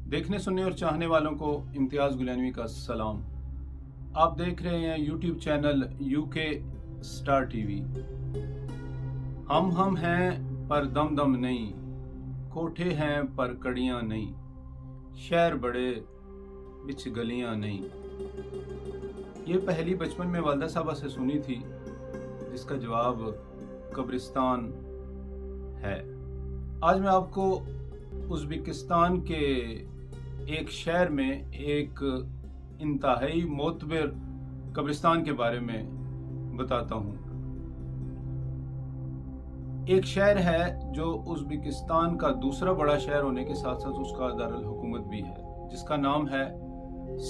देखने सुनने और चाहने वालों को इम्तियाज़ गुलैनवी का सलाम। आप देख रहे हैं YouTube channel UK star TV. हम हैं पर दम दम नहीं, कोठे हैं पर कड़ियाँ नहीं, शहर बड़े बिच गलियाँ नहीं। ये पहली बचपन में वालदा साहबा से सुनी थी, जिसका जवाब कब्रिस्तान है। आज मैं आपको उज़्बेकिस्तान के एक शहर में एक इंतहाई मोतबर कब्रिस्तान के बारे में बताता हूँ। एक शहर है जो उज़्बेकिस्तान का दूसरा बड़ा शहर होने के साथ साथ उसका दारुल हुकूमत भी है, जिसका नाम है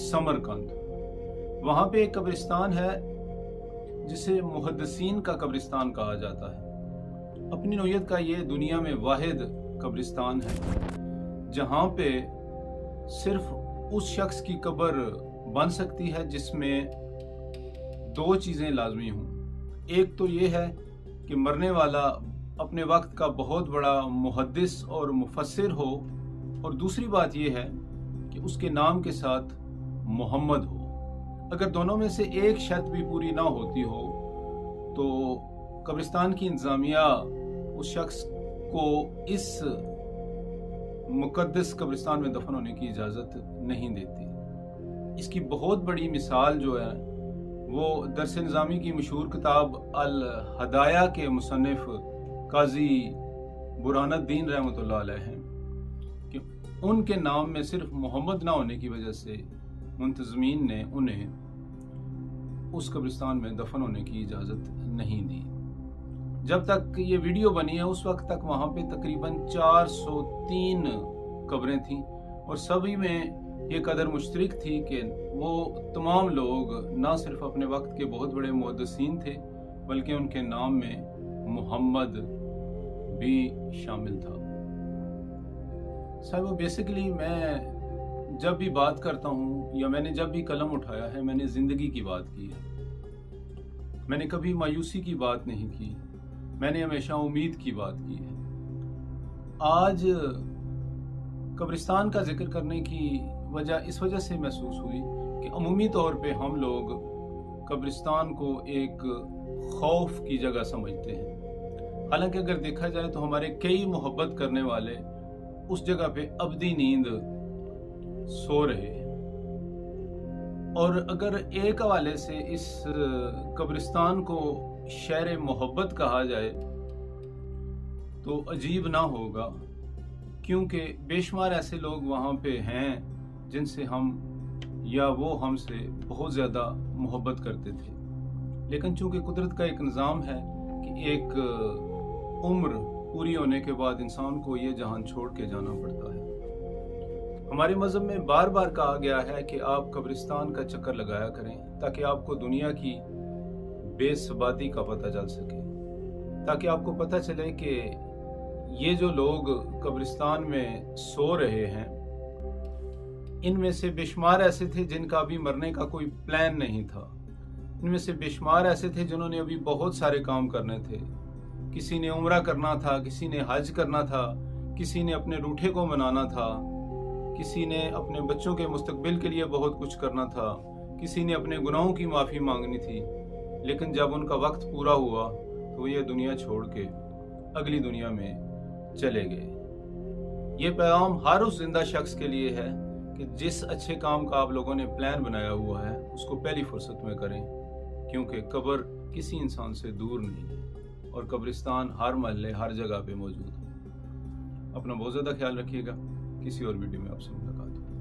समरकंद। वहाँ पे एक कब्रिस्तान है जिसे मुहद्दिसीन का कब्रिस्तान कहा जाता है। अपनी नौयत का ये दुनिया में वाहिद कब्रिस्तान है जहाँ पे सिर्फ उस शख्स की कब्र बन सकती है जिसमें दो चीज़ें लाजमी हों। एक तो ये है कि मरने वाला अपने वक्त का बहुत बड़ा मुहद्दिस और मुफस्सिर हो, और दूसरी बात ये है कि उसके नाम के साथ मोहम्मद हो। अगर दोनों में से एक शर्त भी पूरी ना होती हो तो कब्रिस्तान की इंतज़ामिया उस शख्स को इस मुक़द्दस कब्रिस्तान में दफन होने की इजाज़त नहीं देती। इसकी बहुत बड़ी मिसाल जो है वो दरस निज़ामी की मशहूर किताब अल हदाया के मुसन्निफ काजी बुरहानुद्दीन रहमतुल्लाह अलैह हैं कि उनके नाम में सिर्फ मोहम्मद ना होने की वजह से मुंतज़मीन ने उन्हें उस कब्रिस्तान में दफन होने की इजाज़त नहीं दी। जब तक ये वीडियो बनी है उस वक्त तक वहाँ पे तकरीबन 403 कब्रें थीं, और सभी में ये कदर मुश्तरक थी कि वो तमाम लोग ना सिर्फ अपने वक्त के बहुत बड़े मुहद्दिसीन थे, बल्कि उनके नाम में मोहम्मद भी शामिल था। साहब, बेसिकली मैं जब भी बात करता हूँ या मैंने जब भी कलम उठाया है, मैंने ज़िंदगी की बात की है। मैंने कभी मायूसी की बात नहीं की, मैंने हमेशा उम्मीद की बात की है। आज कब्रिस्तान का जिक्र करने की वजह इस वजह से महसूस हुई कि अमूमी तौर पे हम लोग कब्रिस्तान को एक खौफ की जगह समझते हैं। हालांकि अगर देखा जाए तो हमारे कई मोहब्बत करने वाले उस जगह पे अबदी नींद सो रहे हैं। और अगर एक हवाले से इस कब्रिस्तान को शहर मोहब्बत कहा जाए तो अजीब ना होगा, क्योंकि बेशुमार ऐसे लोग वहाँ पे हैं जिनसे हम या वो हमसे बहुत ज़्यादा मोहब्बत करते थे। लेकिन चूँकि कुदरत का एक निज़ाम है कि एक उम्र पूरी होने के बाद इंसान को ये जहान छोड़ के जाना पड़ता है। हमारे मज़हब में बार बार कहा गया है कि आप कब्रिस्तान का चक्कर लगाया करें ताकि आपको दुनिया की बेसबाती का पता चल सके, ताकि आपको पता चले कि ये जो लोग कब्रिस्तान में सो रहे हैं इनमें से बेशुमार ऐसे थे जिनका अभी मरने का कोई प्लान नहीं था। इनमें से बेशुमार ऐसे थे जिन्होंने अभी बहुत सारे काम करने थे। किसी ने उम्रा करना था, किसी ने हज करना था, किसी ने अपने रूठे को मनाना था, किसी ने अपने बच्चों के मुस्तकबिल के लिए बहुत कुछ करना था, किसी ने अपने गुनाहों की माफ़ी मांगनी थी। लेकिन जब उनका वक्त पूरा हुआ तो ये दुनिया छोड़ के अगली दुनिया में चले गए। ये पैगाम हर उस जिंदा शख्स के लिए है कि जिस अच्छे काम का आप लोगों ने प्लान बनाया हुआ है उसको पहली फुर्सत में करें, क्योंकि कब्र किसी इंसान से दूर नहीं है और कब्रिस्तान हर महल्ले हर जगह पे मौजूद है। अपना बहुत ज़्यादा ख्याल रखिएगा। किसी और वीडियो में आपसे मुलाकात होगी।